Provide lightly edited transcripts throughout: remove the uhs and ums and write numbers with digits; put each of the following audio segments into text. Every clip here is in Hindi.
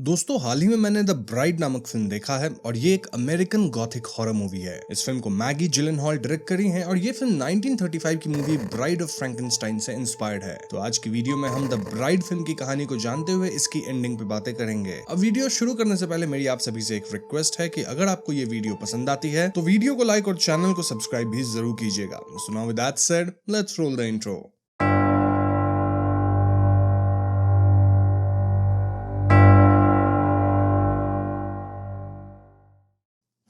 दोस्तों हाल ही में मैंने द ब्राइड नामक फिल्म देखा है और ये एक अमेरिकन गॉथिक हॉरर मूवी है। इस फिल्म को मैगी जिलेनहॉल डायरेक्ट करी है और ये फिल्म 1935 की मूवी ब्राइड ऑफ फ्रैंकेनस्टाइन से इंस्पायर्ड है। तो आज की वीडियो में हम द ब्राइड फिल्म की कहानी को जानते हुए इसकी एंडिंग पे बातें करेंगे। अब वीडियो शुरू करने से पहले मेरी आप सभी से एक रिक्वेस्ट है कि अगर आपको ये वीडियो पसंद आती है तो वीडियो को लाइक और चैनल को सब्सक्राइब भी जरूर कीजिएगा। So now with that said, let's roll the intro.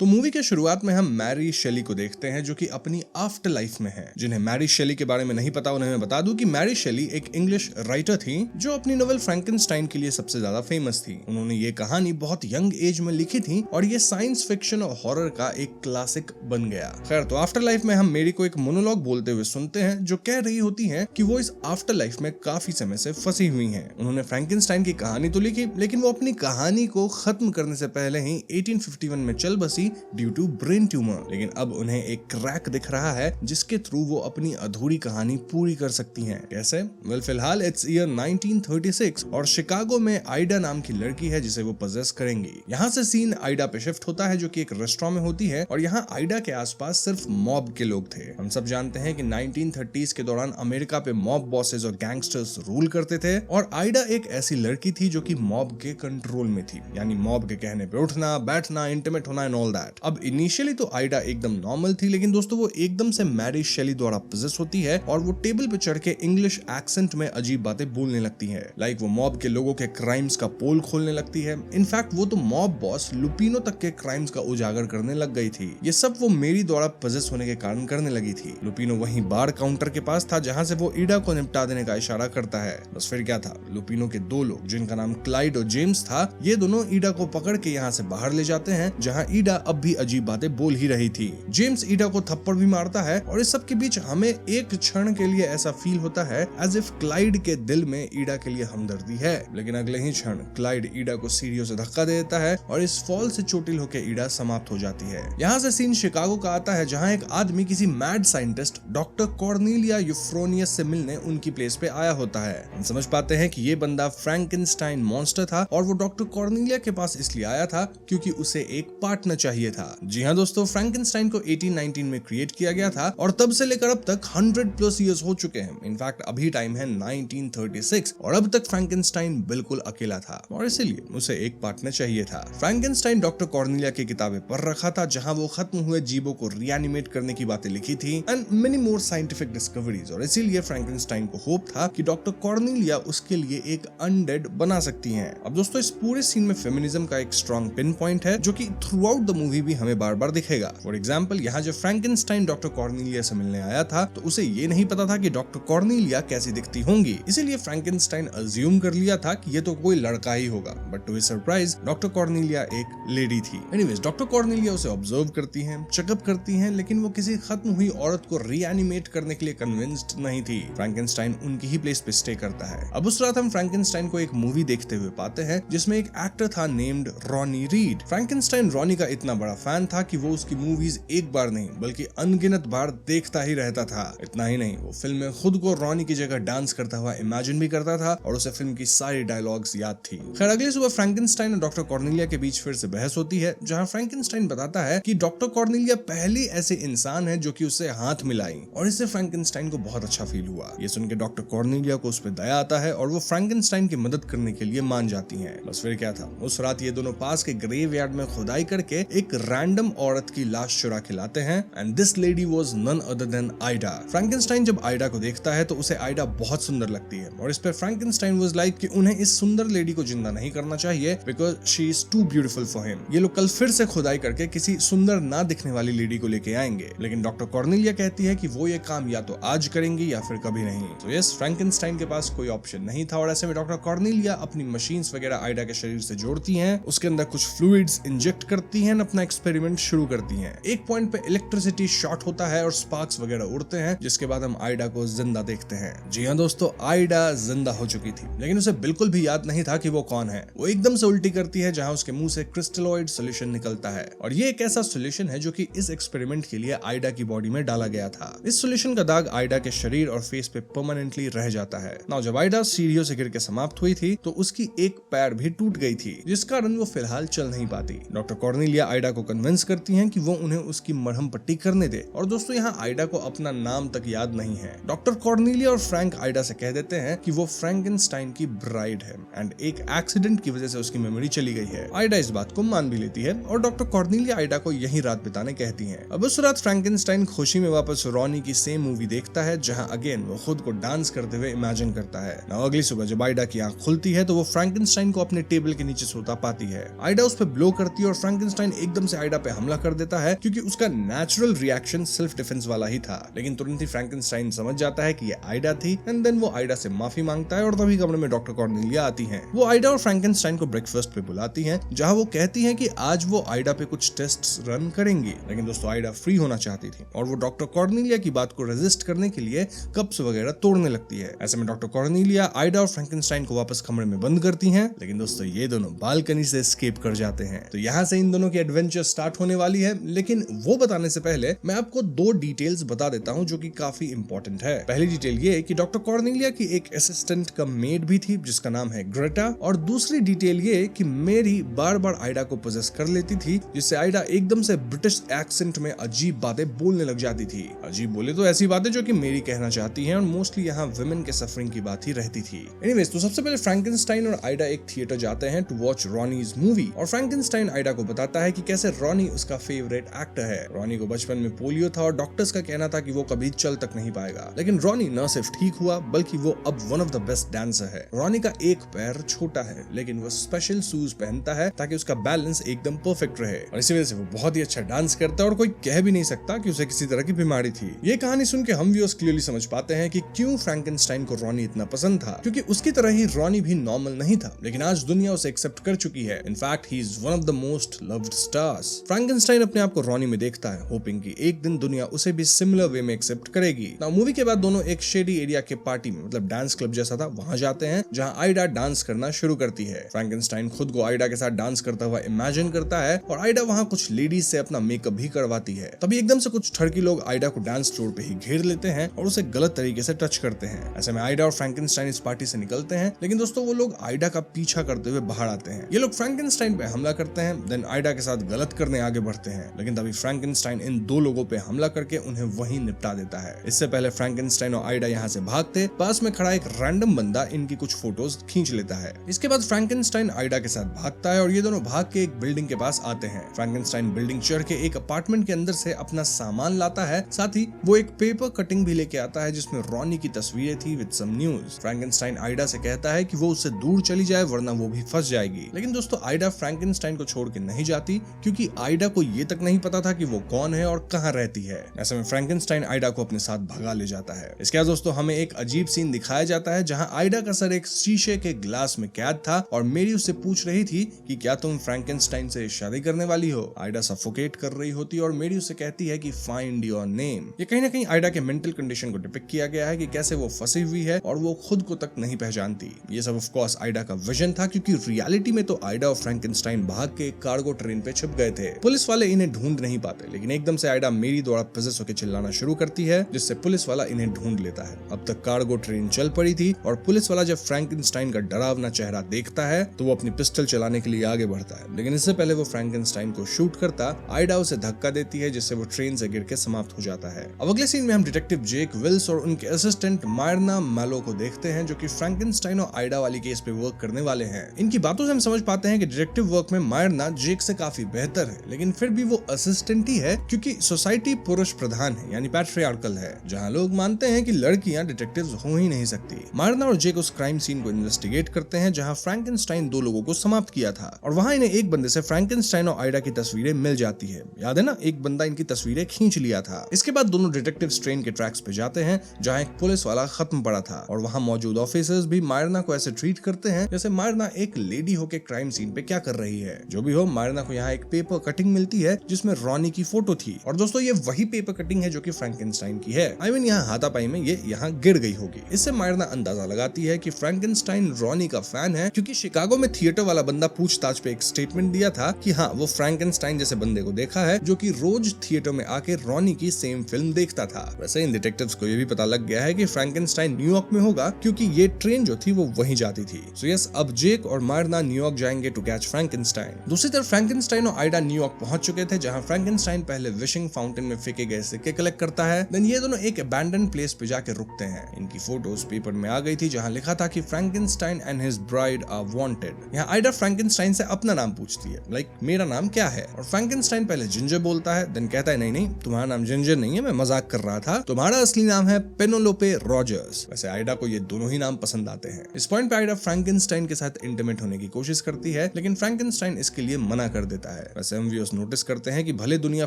तो मूवी के शुरुआत में हम मैरी शेली को देखते हैं जो कि अपनी आफ्टर लाइफ में है। जिन्हें मैरी शेली के बारे में नहीं पता उन्हें मैं बता दूं कि मैरी शेली एक इंग्लिश राइटर थी जो अपनी नोवेल फ्रैंकेनस्टाइन के लिए सबसे ज्यादा फेमस थी। उन्होंने ये कहानी बहुत यंग एज में लिखी थी और ये साइंस फिक्शन और हॉरर का एक क्लासिक बन गया। खैर, तो आफ्टर लाइफ में हम मेरी को एक मोनोलॉग बोलते हुए सुनते हैं जो कह रही होती है कि वो इस आफ्टर लाइफ में काफी समय से फंसी हुई है। उन्होंने फ्रैंकेनस्टाइन की कहानी तो लिखी, लेकिन वो अपनी कहानी को खत्म करने से पहले ही 1851 में चल बसी ड्यू टू ब्रेन ट्यूमर। लेकिन अब उन्हें एक क्रैक दिख रहा है जिसके थ्रू वो अपनी अधूरी कहानी पूरी कर सकती हैं। कैसे? वेल, फिलहाल इट्स ईयर 1936 और शिकागो में आइडा नाम की लड़की है जिसे वो पजेस करेंगी। यहाँ से सीन आइडा पे शिफ्ट होता है जो कि एक रेस्टोरेंट में होती है और यहाँ आइडा के आसपास सिर्फ मॉब के लोग थे। हम सब जानते हैं कि 1930s के दौरान अमेरिका पे मॉब बॉसेस और गैंगस्टर्स रूल करते थे और आइडा एक ऐसी लड़की थी जो कि मॉब के कंट्रोल में थी, यानी मॉब के कहने पे उठना, बैठना, इंटीमेट होना एंड ऑल दैट। अब इनिशियली तो आइडा एकदम नॉर्मल थी, लेकिन दोस्तों वो एकदम से मैरी शेली द्वारा पोजेस होती है और वो टेबल पे चढ़ के इंग्लिश एक्सेंट में अजीब बातें बोलने लगती है। लाइक वो मॉब के लोगों के क्राइम्स का पोल खोलने लगती है। इनफैक्ट वो तो मॉब बॉस लुपिनो तक के क्राइम्स का उजागर करने लग गई थी। ये सब वो मेरी द्वारा पोजेस होने के कारण करने लगी थी। लुपिनो वहीं बार काउंटर के पास था जहां से वो ईडा को निपटा देने का इशारा करता है। बस फिर क्या था, लुपिनो के दो लोग जिनका नाम क्लाइड और जेम्स था, ये दोनों ईडा को पकड़ के यहाँ से बाहर ले जाते हैं जहाँ ईडा अब भी अजीब बातें बोल ही रही थी। जेम्स ईडा को थप्पड़ भी मारता है और इस सब के बीच हमें एक क्षण के लिए ऐसा फील होता है एज इफ क्लाइड के दिल में ईडा के लिए हमदर्दी है। लेकिन अगले ही क्षण क्लाइड ईडा को सीढ़ियों से धक्का दे देता है और इस फॉल से चोटिल होकर ईडा समाप्त हो जाती है। यहाँ से सीन शिकागो का आता है जहाँ एक आदमी किसी मैड साइंटिस्ट डॉक्टर कॉर्नेलिया यूफ्रोनियस से मिलने उनकी प्लेस पे आया होता है। हम समझ पाते हैं कि ये बंदा फ्रैंकेनस्टाइन मॉन्स्टर था और वो डॉक्टर कॉर्नेलिया के पास इसलिए आया था क्योंकि उसे एक पार्टनर चाहिए था। जी हाँ दोस्तों, फ्रैंकेनस्टाइन को 1819 में क्रिएट किया गया था और तब से लेकर अब तक 100+ इयर्स हो चुके हैं। इनफैक्ट अभी टाइम है 1936 और अब तक फ्रैंकेनस्टाइन बिल्कुल अकेला था और इसीलिए उसे एक पार्टनर चाहिए था। फ्रैंकेनस्टाइन डॉक्टर कॉर्नेलिया की किताबें पढ़ रखा था जहां वो खत्म हुए जीवों को रिएनिमेट करने की बातें लिखी थी and many more scientific discoveries, और इसीलिए फ्रैंकेनस्टाइन को होप था कि डॉक्टर कॉर्नेलिया उसके लिए एक अनडेड बना सकती हैं। अब दोस्तों इस पूरे सीन में फेमिनिज्म का एक स्ट्रॉन्ग पिन पॉइंट है जो कि थ्रू आउट द मूवी भी हमें बार बार दिखेगा। फॉर एग्जाम्पल, यहाँ जब फ्रैंकेनस्टाइन डॉक्टर कॉर्नेलिया से मिलने आया था तो उसे ये नहीं पता था कि डॉक्टर कॉर्नेलिया कैसी दिखती होंगी, इसीलिए फ्रैंकेनस्टाइन अज्यूम कर लिया था कि ये तो कोई लड़का ही होगा। But to his surprise doctor Cornelia एक लेडी थी। एनीवेज, डॉक्टर कॉर्नेलिया उसे ऑब्जर्व करती हैं, चेकअप करती हैं, लेकिन वो किसी खत्म हुई औरत को रिएनिमेट करने के लिए कन्विंस्ड नहीं थी। फ्रैंकेनस्टाइन उनकी ही प्लेस पे स्टे करता है। अब उस रात हम फ्रैंकेनस्टाइन को एक मूवी देखते हुए पाते हैं जिसमें एक एक्टर था named Ronnie read. Frankenstein Ronnie का इतना बड़ा फैन था कि वो उसकी मूवीज एक बार नहीं बल्कि अनगिनत बार देखता ही रहता था। इतना ही नहीं, वो फिल्म में खुद को रॉनी की जगह डांस करता हुआ इमेजिन भी करता था और उसे फिल्म की सारी डायलॉग्स याद थी। खैर, अगली सुबह फ्रैंकेनस्टाइन और डॉक्टर कॉर्नेलिया के बीच फिर से बहस होती है जहां फ्रैंकेनस्टाइन बताता है कि डॉक्टर कॉर्नेलिया पहली ऐसे इंसान है जो कि उससे हाथ मिलाई और इससे फ्रैंकेनस्टाइन को बहुत अच्छा फील हुआ। ये सुनकर डॉक्टर कॉर्नेलिया को उस पर दया आता है और वो फ्रैंकेनस्टाइन की मदद करने के लिए मान जाती है। बस फिर क्या था, उस रात ये दोनों पास के ग्रेवयार्ड में खुदाई करके एक रैंडम औरत की लाश चुरा के लाते हैं and this lady was none other than Ida. Frankenstein जब आइडा को देखता है तो उसे आइडा बहुत सुंदर लगती है और इस पे फ्रैंकेनस्टाइन वाज लाइक कि उन्हें इस सुंदर लेडी को जिंदा नहीं करना चाहिए because she is too beautiful for him. ये लोग कल फिर से खुदाई करके किसी सुंदर ना दिखने वाली लेडी को लेके आएंगे, लेकिन डॉक्टर कॉर्नेलिया कहती है कि वो ये काम या तो आज करेंगी या फिर कभी नहीं। तो यस, फ्रैंकेनस्टाइन के पास कोई ऑप्शन नहीं था और ऐसे में डॉक्टर कॉर्नेलिया अपनी मशीन्स वगैरह आइडा के शरीर से जोड़ती हैं, उसके अंदर कुछ फ्लूइड्स इंजेक्ट करती हैं, अपना एक्सपेरिमेंट शुरू करती हैं। एक पॉइंट पे इलेक्ट्रिसिटी शॉर्ट होता है और स्पार्क्स वगैरह उड़ते हैं, जिसके बाद हम आइडा को जिंदा देखते हैं। जी हाँ दोस्तों, आइडा जिंदा हो चुकी थी, लेकिन उसे बिल्कुल भी याद नहीं था कि वो कौन है। वो एकदम से उल्टी करती है, जहां उसके मुंह से क्रिस्टलॉइड सॉल्यूशन निकलता है, और ये एक ऐसा सॉल्यूशन है जो कि इस एक्सपेरिमेंट के लिए आइडा की बॉडी में डाला गया था। इस सॉल्यूशन का दाग आइडा के शरीर और फेस पे परमानेंटली रह जाता है। नाउ जब आइडा सीढ़ियों से गिर के समाप्त हुई थी तो उसकी एक पैर भी टूट गई थी, जिस कारण वो फिलहाल चल नहीं पाती। डॉक्टर कॉर्नेलिया आइडा को कन्विंस करती हैं कि वो उन्हें उसकी मरहम पट्टी करने दे, और दोस्तों यहाँ आइडा को अपना नाम तक याद नहीं है। डॉक्टर कॉर्नेलिया और फ्रैंक आइडा से कह देते हैं कि वो फ्रैंकेनस्टाइन की ब्राइड है एंड एक एक्सीडेंट की वजह से उसकी मेमोरी चली गई है। आइडा इस बात को मान भी लेती है और डॉक्टर कॉर्नेलिया आइडा को यही रात बिताने कहती हैं। अब उस रात फ्रैंकेनस्टाइन खुशी में वापस रॉनी की सेम मूवी देखता है, जहां अगेन वो खुद को डांस करते हुए इमेजिन करता है। नाउ अगली सुबह जब आइडा की आंख खुलती है तो वो फ्रैंकेनस्टाइन को अपने टेबल के नीचे सोता पाती है। आइडा उस पर ब्लो करती है और फ्रैंकेनस्टाइन एकदम से आइडा पे हमला कर देता है, क्योंकि उसका नेचुरल रिएक्शन सेल्फ डिफेंस वाला ही था। लेकिन तुरंत ही फ्रैंकेनस्टाइन समझ जाता है कि ये आइडा थी एंड देन वो आइडा से माफी मांगता है, और तभी कमरे में डॉक्टर कॉर्नेलिया आती हैं। वो आइडा और फ्रैंकेनस्टाइन को ब्रेकफास्ट पे बुलाती हैं, जहां वो कहती हैं कि आज वो आइडा पे कुछ टेस्ट्स रन करेंगी। लेकिन दोस्तों आइडा फ्री होना चाहती थी और वो डॉक्टर कॉर्नेलिया की बात को रेजिस्ट करने के लिए कप्स वगैरह तोड़ने लगती है। ऐसे में डॉक्टर कॉर्नेलिया आइडा और फ्रैंकेनस्टाइन को वापस कमरे में बंद करती हैं, लेकिन दोस्तों ये दोनों बालकनी से एस्केप कर जाते हैं। तो यहाँ से इन दोनों की एडवेंचर स्टार्ट होने वाली है, लेकिन वो बताने से पहले मैं आपको दो डिटेल्स बता देता हूँ जो कि काफी इंपॉर्टेंट है। पहली डिटेल ये कि डॉक्टर कॉर्नेलिया की एक असिस्टेंट का मेड भी थी जिसका नाम है ग्रेटा, और दूसरी डिटेल ये कि मेरी बार बार आइडा को पोजेस कर लेती थी, जिससे आइडा एकदम से ब्रिटिश एक्सेंट में अजीब बातें बोलने लग जाती थी। अजीब बोले तो ऐसी बातें जो कि मेरी कहना चाहती हैं, और मोस्टली यहाँ वुमेन के सफरिंग की बात ही रहती थी। एनीवेज, तो सबसे पहले फ्रैंकेनस्टाइन और आइडा एक थिएटर जाते हैं टू वॉच रॉनीज मूवी, और फ्रैंकेनस्टाइन आइडा को बताता है कि कैसे रॉनी उसका फेवरेट एक्टर है। रॉनी को बचपन में पोलियो था और डॉक्टर्स का कहना था कि वो कभी चल तक नहीं पाएगा, लेकिन रॉनी न सिर्फ ठीक हुआ बल्कि वो अब one of the best dancer है। रॉनी का एक पैर छोटा है, लेकिन वो स्पेशल शूज पहनता है ताकि उसका बैलेंस एकदम परफेक्ट रहे, और इसी वजह से वो बहुत ही अच्छा डांस करता है और कोई कह भी नहीं सकता कि उसे किसी तरह की बीमारी थी। ये कहानी सुन के हम व्यूअर्स क्लियरली समझ पाते हैं कि क्यों फ्रैंकेनस्टाइन को रॉनी इतना पसंद था, क्योंकि उसकी तरह ही रॉनी भी नॉर्मल नहीं था, लेकिन आज दुनिया उसे एक्सेप्ट कर चुकी है। In fact he is one of the most loved stars. Frankenstein अपने आप को रॉनी में देखता है, होपिंग कि एक दिन दुनिया उसे भी सिमिलर वे में एक्सेप्ट करेगी। नाउ मूवी के बाद दोनों एक शेडी एरिया के पार्टी में, मतलब डांस क्लब जैसा था, वहां जाते हैं, जहां आइडा डांस करना शुरू करती है। फ्रैंकेनस्टाइन खुद को आइडा के साथ डांस करता हुआ इमेजिन करता है, और आइडा वहां कुछ लेडीज से अपना मेकअप भी करवाती है। तभी एकदम से कुछ ठरकी लोग आइडा को डांस फ्लोर पे ही घेर लेते हैं और उसे गलत तरीके से टच करते हैं। ऐसे में आइडा और फ्रैंकेनस्टाइन इस पार्टी से निकलते हैं, लेकिन दोस्तों वो लोग आइडा का पीछा करते हुए बाहर आते हैं। ये लोग फ्रैंकेनस्टाइन पे हमला करते हैं, देन आइडा के साथ गलत करने आगे बढ़ते हैं, लेकिन तभी फ्रैंकेनस्टाइन इन दो लोगों पे हमला करके उन्हें वहीं निपटा देता है। इससे पहले फ्रैंकेनस्टाइन और आइडा यहाँ से भागते, पास में खड़ा एक रैंडम बंदा इनकी कुछ फोटोज खींच लेता है। इसके बाद फ्रैंकेनस्टाइन आइडा के साथ भागता है और ये दोनों भाग के एक बिल्डिंग के पास आते हैं। फ्रैंकेनस्टाइन बिल्डिंग चढ़ के एक अपार्टमेंट के अंदर से अपना सामान लाता है, साथ ही वो एक पेपर कटिंग भी लेके आता है जिसमें रॉनी की तस्वीरें थी with some news. Frankenstein Ida से कहता है कि वो उससे दूर चली जाए वरना वो भी फंस जाएगी, लेकिन दोस्तों आइडा फ्रैंकेनस्टाइन को छोड़ के नहीं जाती, क्योंकि आइडा को ये तक नहीं पता था कि वो कौन है और कहाँ रहती है। ऐसे में फ्रैंकेनस्टाइन आइडा को अपने साथ भगा ले जाता है। इसके बाद दोस्तों हमें एक अजीब सीन दिखाया जाता है, जहाँ आइडा का सर एक शीशे के ग्लास में कैद था और मेरी उससे पूछ रही थी कि क्या तुम फ्रैंकेनस्टाइन से शादी करने वाली हो। आइडा सफोकेट कर रही होती है और मेरी उससे कहती है कि फाइंड योर नेम। ये कहीं ना कहीं आइडा के मेंटल कंडीशन को डिपिक्ट किया गया है कि कैसे वो फंसी हुई है और वो खुद को तक नहीं पहचानती। ये सब ऑफ कोर्स आइडा का विजन था, क्योंकि रियलिटी में तो आइडा और फ्रैंकेनस्टाइन भाग के कार्गो ट्रेन पे छिप गए थे। पुलिस वाले इन्हें ढूंढ नहीं पाते, लेकिन एकदम से आइडा मेरी द्वारा पजेस होकर चिल्लाना शुरू करती है, जिससे पुलिस वाला इन्हें ढूंढ लेता है। अब तक कार्गो ट्रेन चल पड़ी थी और पुलिस वाला जब फ्रैंकेनस्टाइन का डरावना चेहरा देखता है तो वो अपनी पिस्टल चलाने के लिए आगे बढ़ता है, लेकिन इससे पहले वो फ्रैंकेनस्टाइन को शूट करता आइडा उसे धक्का देती है, जिससे वो ट्रेन से गिर के समाप्त हो जाता है। अब अगले सीन में हम डिटेक्टिव जेक विल्स और उनके असिस्टेंट मायरना मैलो को देखते हैं, जो कि फ्रैंकेनस्टाइन और आइडा वाली केस पे वर्क करने वाले हैं। इनकी बातों से हम समझ पाते हैं कि डिटेक्टिव वर्क में मायरना जेक से काफी बेहतर है, लेकिन फिर भी वो असिस्टेंट ही है, क्योंकि सोसाइटी पुरुष प्रधान है, यानी पैट्रियार्कल है, जहाँ लोग मानते हैं कि लड़कियां डिटेक्टिव्स हो ही नहीं सकती। मायरना और जेक उस क्राइम सीन को इन्वेस्टिगेट करते हैं जहाँ फ्रैंकेनस्टाइन दो लोगों को समाप्त किया था, और वहाँ इन्हें एक बंदे से फ्रैंकेनस्टाइन और आइडा की तस्वीरें मिल जाती है। याद है ना, एक बंदा इनकी तस्वीरें खींच लिया था। इसके बाद दोनों डिटेक्टिव ट्रेन के ट्रैक्स पे जाते हैं जहाँ एक पुलिस वाला खत्म पड़ा था, और वहाँ मौजूद ऑफिसर्स भी मायरना को ऐसे ट्रीट करते हैं जैसे मायरना एक लेडी होके क्राइम सीन पे क्या कर रही है। जो भी हो, मायरना को यहाँ एक पेपर पेपर कटिंग मिलती है जिसमें रॉनी की फोटो थी। और दोस्तों ये वही पेपर कटिंग है जो कि फ्रैंकेनस्टाइन की है। आई मीन यहाँ हाथापाई में ये यहाँ गिर गई होगी। इससे मायरना अंदाजा लगाती है कि फ्रैंकेनस्टाइन रॉनी का फैन है, क्योंकि शिकागो में थिएटर वाला बंदा पूछताछ पे एक स्टेटमेंट दिया था कि हाँ वो फ्रैंकेनस्टाइन जैसे बंदे को देखा है जो कि रोज थिएटर में आके रॉनी की सेम फिल्म देखता था। वैसे इन डिटेक्टिव्स को ये भी पता लग गया है कि फ्रैंकेनस्टाइन न्यूयॉर्क में होगा, क्योंकि ये ट्रेन जो थी वो वहीं जाती थी। सो यस, अब जेक और मायरना न्यूयॉर्क जाएंगे टू कैच फ्रैंकेनस्टाइन। दूसरी तरफ फ्रैंकेनस्टाइन और आइडा न्यूयॉर्क पहुंच चुके थे, जहां फ्रैंकेनस्टाइन पहले विशिंग फाउंटेन में फेंके गए सिक्के कलेक्ट करता है। देन ये दोनों एक अबैंडन प्लेस पे जाके रुकते हैं। इनकी फोटोज पेपर में आ गई थी जहां लिखा था कि Frankenstein and his bride are wanted. यहाँ आइडा फ्रैंकेनस्टाइन से अपना नाम पूछती है, लाइक मेरा नाम क्या है। और फ्रैंकेनस्टाइन पहले जिंजर बोलता है, देन कहता है नहीं नहीं तुम्हारा नाम जिंजर नहीं है, मैं मजाक कर रहा था, तुम्हारा असली नाम है पेनेलोपे रॉजर्स। वैसे आइडा को ये दोनों ही नाम पसंद आते हैं। इस पॉइंट पे आइडा फ्रैंकेनस्टाइन के साथ इंटीमेट होने की कोशिश करती है, लेकिन फ्रैंकेनस्टाइन इसके लिए मना कर देता है। वैसे हम व्यूअर्स नोटिस करते हैं कि भले दुनिया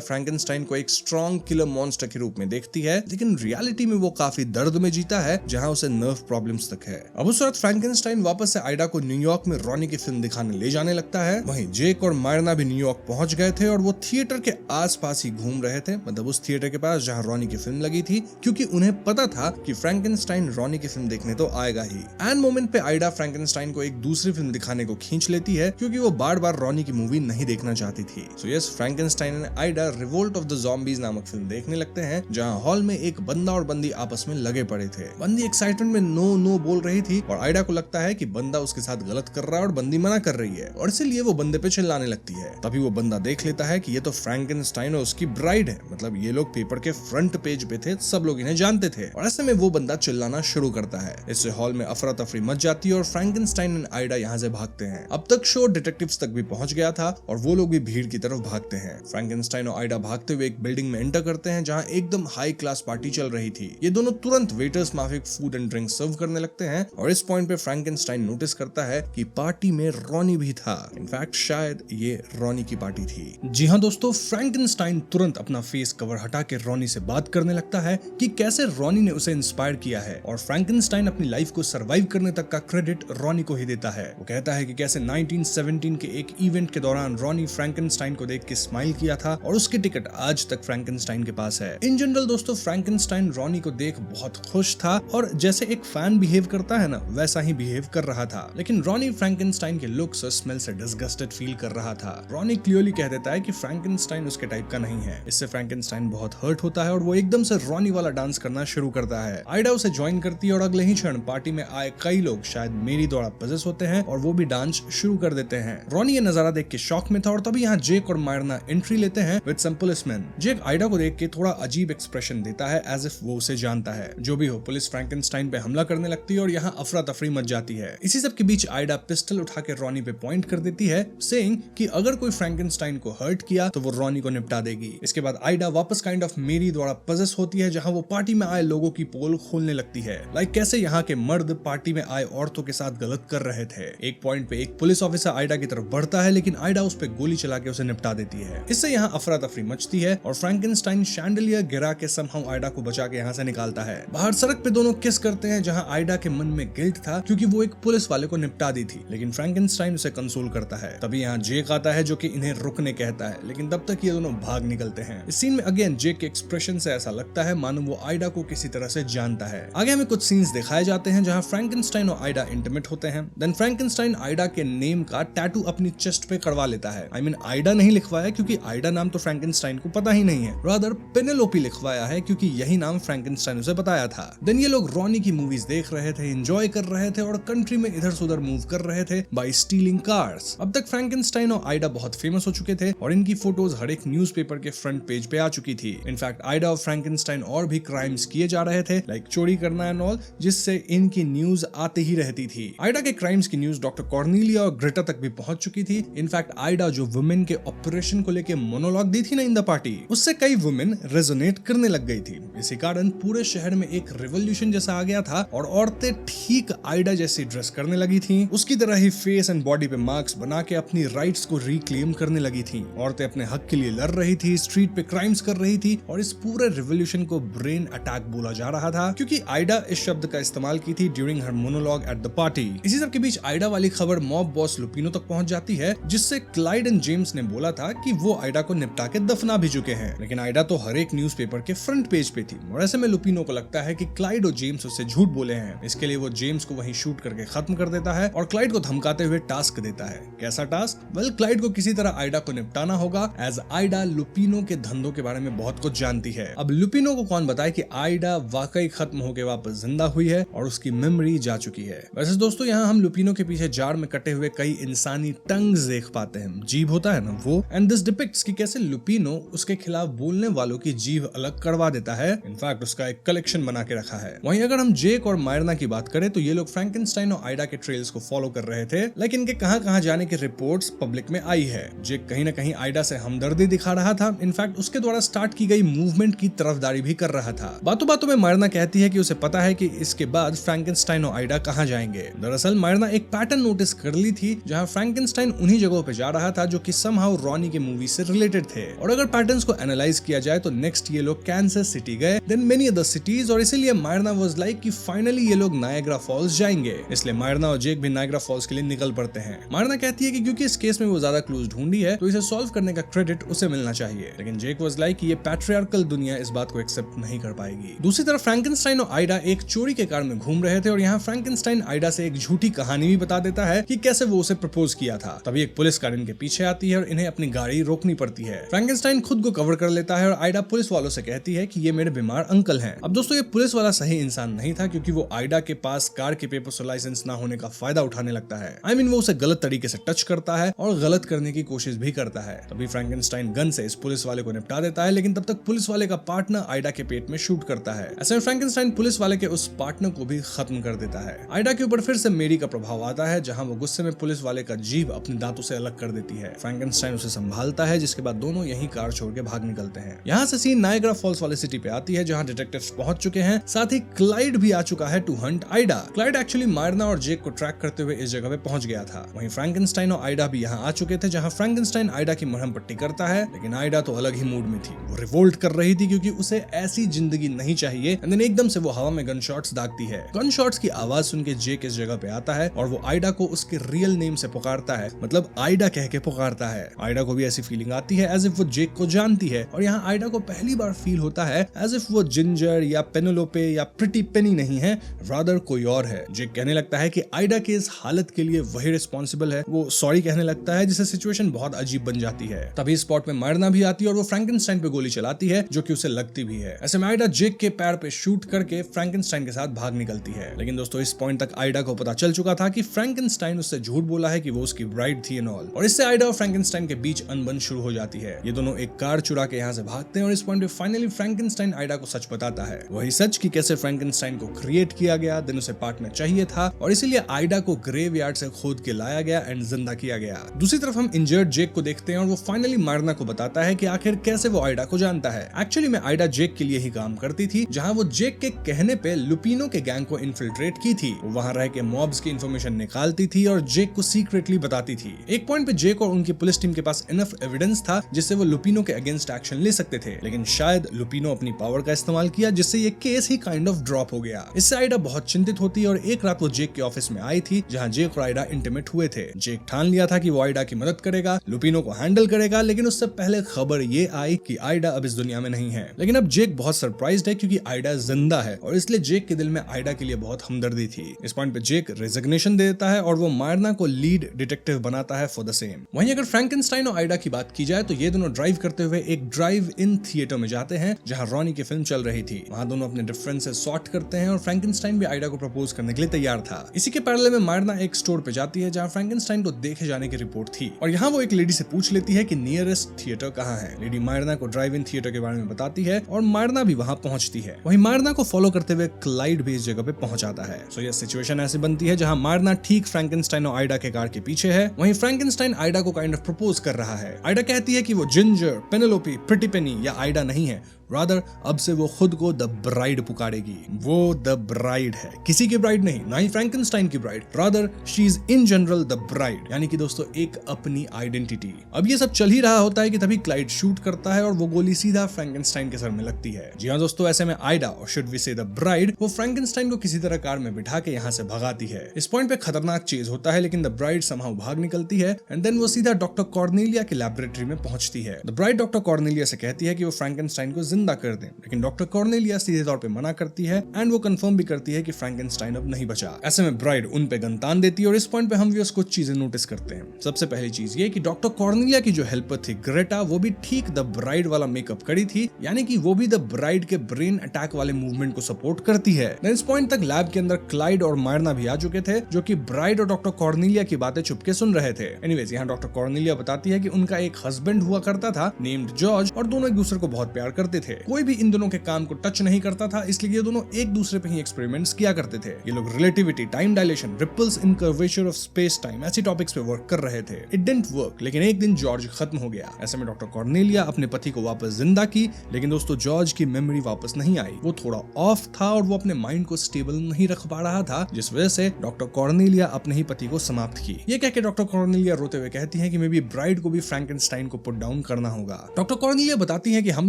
फ्रैंकेनस्टाइन को एक स्ट्रॉन्ग किलर मॉन्स्टर के रूप में देखती है, लेकिन रियलिटी में वो काफी दर्द में जीता है, जहां उसे नर्व प्रॉब्लम्स तक है। अब उस वक्त फ्रैंकेनस्टाइन वापस से आइडा को न्यूयॉर्क में रॉनी की फिल्म दिखाने ले जाने लगता है। वहीं जेक और मायरना भी न्यूयॉर्क पहुंच गए थे और वो थिएटर के आसपास ही घूम रहे थे, मतलब उस थिएटर के पास जहां रॉनी की फिल्म लगी थी, क्योंकि उन्हें पता था कि फ्रैंकेनस्टाइन रॉनी की फिल्म देखने तो आएगा ही। एंड मोमेंट पे आइडा फ्रैंकेनस्टाइन को एक दूसरी फिल्म दिखाने को खींच लेती है, क्योंकि वो बार बार रॉनी की मूवी नहीं देखना चाहती थी। So yes, Frankenstein and Aida revolt of the zombies नामक फिल्म देखने लगते हैं, जहां हॉल में एक बंदा और बंदी आपस में लगे पड़े थे। बंदी एक्साइटमेंट में नो नो बोल रही थी और आइडा को लगता है कि बंदा उसके साथ गलत कर रहा है और बंदी मना कर रही है, और इसलिए वो बंदे पे चिल्लाने लगती है। तभी वो बंदा देख लेता है कि ये तो फ्रैंकेनस्टाइन और उसकी ब्राइड है, मतलब ये लोग पेपर के फ्रंट पेज पे थे, सब लोग इन्हें जानते थे। और ऐसे में वो बंदा चिल्लाना शुरू करता है। इससे हॉल में अफरा तफरी मच जाती है और फ्रैंकेनस्टाइन एंड आइडा यहाँ से भागते हैं। अब तक शो डिटेक्टिव्स तक भी पहुंच गया था और वो लोग भी भीड़ की तरफ भागते हैं। फ्रैंकेनस्टाइन और आइडा भागते हुए एक बिल्डिंग में एंटर करते हैं जहां एकदम हाई क्लास पार्टी चल रही थी। ये दोनों तुरंत वेटर्स माफिक फूड एंड ड्रिंक सर्व करने लगते हैं और इस पॉइंट पे फ्रैंकेनस्टाइन नोटिस करता है कि पार्टी में रॉनी भी था। इनफैक्ट शायद ये रॉनी की पार्टी थी। जी हाँ दोस्तों, फ्रैंकेनस्टाइन तुरंत अपना फेस कवर हटा के रॉनी से बात करने लगता है कि कैसे रॉनी ने उसे इंस्पायर किया है, और फ्रैंकेनस्टाइन अपनी लाइफ को सरवाइव करने तक का क्रेडिट रॉनी को ही देता है। वो कहता है कि कैसे 1917 के एक इवेंट के दौरान रॉनी फ्रैंकेनस्टाइन को देख के स्माइल किया था और उसकी टिकट आज तक फ्रैंकेनस्टाइन के पास है। इन जनरल दोस्तों, फ्रैंकेनस्टाइन रॉनी को देख बहुत खुश था और जैसे एक फैन बिहेव करता है ना, वैसा ही बिहेव कर रहा था। लेकिन रॉनी फ्रैंकेनस्टाइन के लुक्स और स्मेल से डिस्गस्टेड फील कर रहा था। रॉनी क्लियरली कह देता है कि फ्रैंकेनस्टाइन उसके टाइप का नहीं है। इससे फ्रैंकेनस्टाइन बहुत हर्ट होता है और वो एकदम से रॉनी वाला डांस करना शुरू करता है। आइडा उसे ज्वाइन करती है और अगले ही क्षण पार्टी में आए कई लोग शायद मेरी द्वारा पजेस होते हैं और वो भी डांस शुरू कर देते हैं। रॉनी ये नजारा देख के शॉक में था और तभी यहाँ जेक और मायरना एंट्री लेते हैं with some policeman. Jake Ida को देख के थोड़ा अजीब एक्सप्रेशन देता है एज इफ वो उसे जानता है। जो भी हो, पुलिस फ्रैंकेनस्टाइन पे हमला करने लगती है और यहाँ अफरा तफरी मच जाती है। इसी सब के बीच आइडा पिस्टल उठा के रॉनी पे पॉइंट कर देती है, सेइंग कि अगर कोई फ्रैंकेनस्टाइन को हर्ट किया तो वो रॉनी को निपटा देगी। इसके बाद आइडा वापस काइंड ऑफ मेरी द्वारा पजेस होती है, जहां वो पार्टी में आए लोगों की पोल खोलने लगती है। लाइक कैसे यहाँ के मर्द पार्टी में आए औरतों के साथ गलत कर रहे थे। एक पॉइंट पे एक पुलिस ऑफिसर आइडा की तरफ बढ़ता है, लेकिन आइडा उस पे गोली चला के उसे निपटा देती है। इससे यहाँ अफरा तफरी मचती है और फ्रैंकेनस्टाइन शैंडलियर गिरा के समहाउ आइडा को बचा के यहाँ से निकालता है। बाहर सड़क पे दोनों किस करते हैं, जहाँ आइडा के मन में गिल्ट था क्योंकि वो एक पुलिस वाले को निपटा दी थी, लेकिन फ्रैंकेनस्टाइन उसे कंसोल करता है। तभी यहाँ जेक आता है जो कि इन्हें रुकने कहता है, लेकिन तब तक ये दोनों भाग निकलते हैं। इस सीन में अगेन जेक के एक्सप्रेशन से ऐसा लगता है मानो वो आइडा को किसी तरह से जानता है। आगे हमें कुछ सीन्स दिखाए जाते हैं जहां फ्रैंकेनस्टाइन और आइडा इंटीमेट होते हैं। देन फ्रैंकेनस्टाइन आइडा के नेम का टैटू अपनी चेस्ट पे करवा लेता है। आई मीन आइडा नहीं लिखवाया क्योंकि आइडा नाम तो फ्रैंकेनस्टाइन को पता ही नहीं है, रादर पेनेलोपी लिखवाया है क्योंकि यही नाम फ्रैंकेनस्टाइन उसे बताया था। देन ये लोग रॉनी की मूवीज देख रहे थे, एंजॉय कर रहे थे और कंट्री में इधर से उधर मूव कर रहे थे बाय स्टीलिंग कार्स। अब तक फ्रैंकेनस्टाइन और आइडा बहुत फेमस हो चुके थे और इनकी फोटोज हर एक न्यूज़पेपर के फ्रंट पेज पे आ चुकी थी। इनफैक्ट आइडा और फ्रैंकेनस्टाइन और भी क्राइम्स किए जा रहे थे, लाइक चोरी करना एंड ऑल, जिससे इनकी न्यूज आते ही रहती थी। आइडा के क्राइम्स की न्यूज डॉक्टर कॉर्नेलिया और ग्रेटा तक भी पहुंच चुकी थी। इनफैक्ट आइडा जो वुमेन के ऑपरेशन को लेके मोनोलॉग दी थी ना इन द पार्टी, उससे कई वुमेन रेजोनेट करने लग गई थी। इसी कारण पूरे शहर में एक रिवोल्यूशन जैसा आ गया था और औरतें ठीक आइडा जैसी ड्रेस करने लगी थी। उसकी तरह ही फेस एंड बॉडी पे मार्क्स बना के अपनी राइट्स को रिक्लेम करने लगी थी। औरतें अपने हक के लिए लड़ रही थी, स्ट्रीट पे क्राइम्स कर रही थी और इस पूरे रिवोल्यूशन को ब्रेन अटैक बोला जा रहा था क्योंकि आइडा इस शब्द का इस्तेमाल की थी during her monologue at the party. इसी सब के बीच आइडा वाली खबर मॉब बॉस लुपिनो तक पहुंच जाती है, जिससे क्लाइड एंड जेम्स जेम्स ने बोला था कि वो आइडा को निपटा के दफना भी चुके हैं, लेकिन आइडा तो हर एक न्यूज़पेपर के फ्रंट पेज पे थी। और ऐसे में लुपिनो को लगता है कि क्लाइड और जेम्स उससे झूठ बोले हैं। इसके लिए वो जेम्स को वहीं शूट करके खत्म कर देता है और क्लाइड को धमकाते हुए टास्क देता है। कैसा टास्क? वेल, क्लाइड को किसी तरह आइडा को निपटाना होगा, एज आइडा लुपिनो के धंधों के बारे में बहुत कुछ जानती है। अब लुपिनो को कौन बताए कि आइडा वाकई खत्म होकर वापस जिंदा हुई है और उसकी मेमोरी जा चुकी है। वैसे दोस्तों, यहाँ हम लुपिनो के पीछे जार में कटे हुए कई इंसानी टंग्स देख पाते हैं। जीभ होता है ना वो, एंड दिस डिपिक्ट्स कि कैसे लुपिनो उसके खिलाफ बोलने वालों की जीभ अलग करवा देता है। इनफैक्ट उसका एक कलेक्शन बना के रखा है। वहीं अगर हम जेक और मायरना की बात करें तो ये लोग फ्रैंकेनस्टाइन और आइडा के ट्रेल्स को फॉलो कर रहे थे, लेकिन इनके कहां जाने की रिपोर्ट्स पब्लिक में आई है। जेक कहीं ना कहीं आइडा से हमदर्दी दिखा रहा था। इनफैक्ट उसके द्वारा स्टार्ट की गई मूवमेंट की तरफदारी भी कर रहा था। बातों बातों में मायरना कहती है कि उसे पता है कि इसके बाद फ्रैंकेनस्टाइन और आइडा कहां जाएंगे। दरअसल मायरना एक पैटर्न नोटिस कर ली थी जहां फ्रैंकेनस्टाइन उन्हीं जगहों पे जा रहा था जो कि समहाउ रॉनी के मूवी से रिलेटेड थे। और अगर पैटर्न्स को एनालाइज किया जाए तो नेक्स्ट ये लोग कैंसस सिटी गए, देन मेनी अदर सिटीज, और इसीलिए मायरना वाज लाइक कि फाइनली ये लोग नायग्रा फॉल्स जाएंगे। इसलिए मायरना और जेक भी नायग्रा फॉल्स के लिए निकल पड़ते हैं। मायरना कहती है कि क्योंकि इस केस में वो ज्यादा क्लूज ढूंढी है तो इसे सॉल्व करने का क्रेडिट उसे मिलना चाहिए, लेकिन जेक वाज लाइक कि ये पैट्रियार्कल दुनिया इस बात को एक्सेप्ट नहीं कर पाएगी। दूसरी तरफ फ्रैंकेनस्टाइन और आइडा एक चोरी के कार में घूम रहे थे और यहाँ फ्रैंकेनस्टाइन आइडा से एक झूठी कहानी भी बता देता है कि कैसे वो उसे प्रपोज किया था। तभी एक पुलिस कार इनके पीछे आती है और इन्हें अपनी गाड़ी रोकनी पड़ती है। फ्रैंकेनस्टाइन खुद को कवर कर लेता है और आइडा पुलिस वालों से कहती है कि ये मेरे बीमार अंकल हैं। अब दोस्तों, ये पुलिस वाला सही इंसान नहीं था, क्योंकि वो आइडा के पास कार के पेपर्स और लाइसेंस ना होने का फायदा उठाने लगता है। आई मीन वो उसे गलत तरीके से टच करता है और गलत करने की कोशिश भी करता है। तभी फ्रैंकेनस्टाइन गन से इस पुलिस वाले को निपटा देता है, लेकिन तब तक पुलिस वाले का पार्टनर आइडा के पेट में शूट करता है। ऐसे में फ्रैंकेनस्टाइन पुलिस वाले के उस पार्टनर को भी खत्म कर देता है। आइडा के ऊपर फिर से मेरी का प्रभाव आता है, जहां वो गुस्से में पुलिस वाले का जीभ अपने दांतों से अलग कर देती है। फ्रैंकेनस्टाइन उसे संभालता है, जिसके बाद दोनों यही कार छोड़ के भाग निकलते हैं। यहाँ से सीन नायग्रा फॉल्स वाले सिटी पे आती है, जहाँ डिटेक्टिव्स पहुंच चुके हैं। साथ ही क्लाइड भी आ चुका है to hunt Aida. Clyde actually Myrna और जेक को ट्रैक करते हुए इस जगह पे पहुंच गया था। वहीं फ्रैंकेनस्टाइन और आइडा भी यहाँ आ चुके थे, जहाँ फ्रैंकेनस्टाइन आइडा की मरहम पट्टी करता है, लेकिन आइडा तो अलग ही मूड में थी। वो रिवोल्ट कर रही थी क्योंकि उसे ऐसी जिंदगी नहीं चाहिए। एंड देन एकदम से वो हवा में गन शॉट्स दागती है। गन शॉट्स की आवाज सुन के जेक इस जगह पे आता है और वो आइडा को उसके रियल नेम से पुकारता है, मतलब आइडा कह के पुकारता है। आइडा को भी ऐसी फीलिंग आती है एज इफ वो जेक को जानती है, और यहाँ आइडा को पहली बार फील होता है एज इफ वो जिंजर या पेनेलोपे या प्रिटी पेनी नहीं है, रादर कोई और है। जेक कहने लगता है कि आइडा के इस हालत के लिए वही रिस्पॉन्सिबल है। वो सॉरी कहने लगता है, जिससे सिचुएशन बहुत अजीब बन जाती है। तभी स्पॉट में मायरना भी आती है और वो फ्रैंकेनस्टाइन पे गोली चलाती है, जो कि उसे लगती भी है। ऐसे में आइडा जेक के पैर पे शूट करके फ्रैंकेनस्टाइन के साथ भाग निकलती है। लेकिन दोस्तों, इस पॉइंट तक आइडा को पता चल चुका था कि फ्रैंकेनस्टाइन उससे झूठ बोला है कि वो उसकी ब्राइड थी एंड ऑल, और इससे आइडा और फ्रैंकेनस्टाइन के बीच अनबन शुरू हो जाती है। ये दोनों एक कार चुरा के यहाँ से भागते हैं और इस पॉइंट पे फाइनली फ्रैंकेनस्टाइन आइडा को सच बताता है। वही सच कि कैसे फ्रैंकेनस्टाइन को क्रिएट किया गया, देन उसे पार्टनर चाहिए था और इसीलिए आइडा को ग्रेवयार्ड से खोद के लाया गया एंड जिंदा किया गया। दूसरी तरफ हम इंजर्ड जेक को देखते हैं और वो फाइनली मायरना को बताता है कि आखिर कैसे वो आइडा को जानता है। एक्चुअली में आइडा जेक के लिए ही काम करती थी, जहां वो जेक के कहने पे लुपिनो के गैंग को इन्फिल्ट्रेट की थी। वो वहां रह के मॉब्स की इन्फॉर्मेशन निकालती थी और जेक को सीक्रेटली बताती थी। एक पॉइंट पे जेक और उनकी पुलिस टीम के पास इनफ एविडेंस था जिससे वो लुपिनो के अगेंस्ट एक्शन ले सकते थे, लेकिन शायद लुपिनो अपनी पावर का इस्तेमाल किया, जिससे ये case he kind of drop हो गया। इससे आइडा बहुत चिंतित होती है और एक रात वो जेक के ऑफिस में आई थी, जहां जेक और आइडा इंटीमेट हुए थे। जेक ठान लिया था कि वो आइडा की मदद करेगा, लुपिनो को हैंडल करेगा, लेकिन उससे पहले खबर ये आई कि आइडा अब इस दुनिया में नहीं है। लेकिन अब जेक बहुत सरप्राइज्ड है क्योंकि आइडा जिंदा है और इसलिए जेक के दिल में आइडा के लिए बहुत हमदर्दी थी। इस पॉइंट पे जेक रेजिग्नेशन दे देता है और वो मायरना को लीड डिटेक्टिव बनाता है फॉर द सेम। वहीं अगर फ्रैंकेनस्टाइन और आइडा की बात की जाए तो ये दोनों ड्राइव करते हुए एक ड्राइव इन थिएटर में जाते हैं जहां रॉनी की फिल्म चल रही थी। वहां दोनों अपने डिफरेंसेस सॉर्ट करते हैं और फ्रैंकेनस्टाइन भी आइडा को प्रपोज करने के लिए तैयार था। इसी के पैरेलल में मायरना एक स्टोर पे जाती है जहां फ्रैंकेनस्टाइन को देखे जाने की रिपोर्ट थी और यहाँ वो एक लेडी से पूछ लेती है कि नियरेस्ट थिएटर कहाँ है। लेडी मायरना को ड्राइव इन थिएटर के बारे में बताती है और मायरना भी वहां पहुंचती है। वहीं मायरना को फॉलो करते हुए क्लाइड भी इस जगह पे पहुंच जाता है। सो ये सिचुएशन ऐसी बनती है जहां मायरना ठीक फ्रैंकेनस्टाइन और आइडा के कार के पीछे है। वहीं फ्रैंकेनस्टाइन आइडा को काइंड ऑफ प्रपोज कर रहा है। आइडा कहती है कि वो जिंजर, पेनेलोपी, प्रिटी पेनी या आइडा नहीं है, रादर अब से वो खुद को द ब्राइड पुकारेगी। वो द ब्राइड है, किसी की ब्राइड नहीं, ना ही फ्रैंकेनस्टाइन की bride, rather she is in general the bride, यानी कि दोस्तों एक अपनी आइडेंटिटी। अब ये सब चल ही रहा होता है कि तभी क्लाइड शूट करता है और वो गोली सीधा फ्रैंकेनस्टाइन के सर में लगती है। जी हाँ दोस्तों, ऐसे में आइडा और शुड वी से द ब्राइड वो फ्रैंकेनस्टाइन को किसी तरह कार में बिठा के यहाँ से भगाती है। इस पॉइंट पे खतरनाक चीज होता है, लेकिन द ब्राइड समहाउ भाग निकलती है एंड देन वो सीधा डॉक्टर कॉर्नेलिया की लैबोरेटरी में पहुंचती है। द ब्राइड डॉक्टर कॉर्नेलिया से कहती है कि वो फ्रैंकेनस्टाइन को जिंदा कर दें, लेकिन डॉक्टर कॉर्नेलिया सीधे तौर पे मना करती है एंड वो कंफर्म भी करती है कि फ्रैंकेनस्टाइन अब नहीं बचा। ऐसे में ब्राइड उन पे गन तान देती है और इस पॉइंट पे हम व्यूअर्स कुछ चीजें नोटिस करते हैं। सबसे पहली चीज ये कि डॉक्टर कॉर्नेलिया की जो हेल्पर थी ग्रेटा, वो भी ठीक द ब्राइड वाला मेकअप करी थी, यानी कि वो भी द ब्राइड के ब्रेन अटैक वाले मूवमेंट को सपोर्ट करती है। इस पॉइंट तक लैब के अंदर क्लाइड और मायरना भी आ चुके थे, जो कि ब्राइड और डॉक्टर कॉर्नेलिया की बातें चुपके सुन रहे थे। एनीवेज, यहाँ डॉक्टर कॉर्नेलिया बताती है कि उनका एक हस्बैंड हुआ करता था नेम्ड जॉर्ज और दोनों एक दूसरे को बहुत प्यार करते थे। कोई भी इन दोनों के काम को टच नहीं करता था, इसलिए ये दोनों एक दूसरे पे ही एक्सपेरिमेंट्स किया करते थे। ये लोग relativity, time dilation, ripples in curvature of space time ऐसी टॉपिक्स पे वर्क कर रहे थे। इट डिडंट वर्क, लेकिन एक दिन जॉर्ज खत्म हो गया। ऐसे में डॉक्टर कॉर्नेलिया अपने पति को वापस जिंदा की, लेकिन दोस्तों जॉर्ज की मेमोरी वापस नहीं आई। वो थोड़ा ऑफ था और वो अपने माइंड को स्टेबल नहीं रख पा रहा था, जिस वजह से डॉक्टर कॉर्नेलिया अपने ही पति को समाप्त की। ये कह के डॉक्टर कॉर्नेलिया रोते हुए कहती है कि मे बी ब्राइड को भी फ्रैंकेनस्टाइन को पुट डाउन करना होगा। डॉक्टर कॉर्नेलिया बताती है कि हम